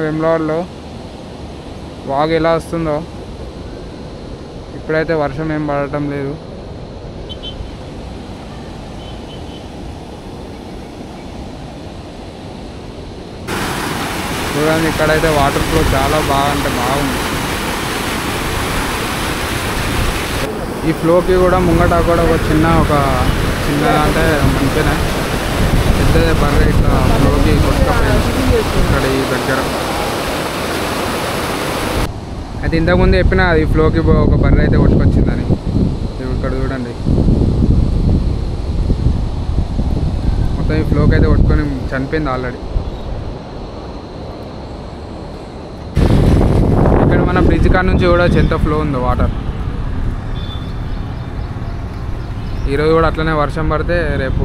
వేములవాడలో వాగు ఎలా వస్తుందో. ఇప్పుడైతే వర్షం ఏం పడటం లేదు. చూడండి ఇక్కడైతే వాటర్ ఫ్లో చాలా బాగుంది. ఈ ఫ్లోకి కూడా ముంగట కూడా ఒక చిన్న అంటే మంచిగా పెద్దదే బర్రె ఇట్లా ఫ్లోకి కొట్టుకపోయింది ఇక్కడ ఈ దగ్గర. అయితే ఇంతకుముందు చెప్పిన ఈ ఫ్లోకి ఒక బర్రె అయితే కొట్టుకొచ్చిందని. ఇక్కడ చూడండి మొత్తం ఈ ఫ్లోకి అయితే కొట్టుకొని చనిపోయింది ఆల్రెడీ. ఇక్కడ మన బ్రిడ్జ్ కాడ నుంచి కూడా ఎంత ఫ్లో ఉందో వాటర్. ఈరోజు కూడా అట్లనే వర్షం పడితే రేపు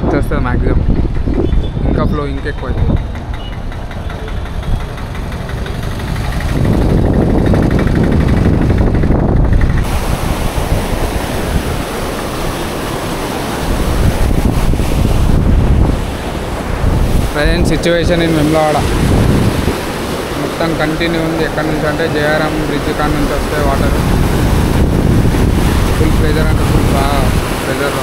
వచ్చేస్తుంది మ్యాక్సిమం. ఇంకా ఫ్లో ఇంకెక్కువ అవుతుంది. ప్రజెంట్ సిచ్యువేషన్ ఇన్ వేములవాడ మొత్తం కంటిన్యూ ఉంది. ఎక్కడి నుంచి అంటే జయరాం బ్రిడ్జ్ కాడ నుంచి వస్తే వాటర్ ఫుల్ ప్రెజర్ అంటే ఫుల్ బాగా ప్రెజర్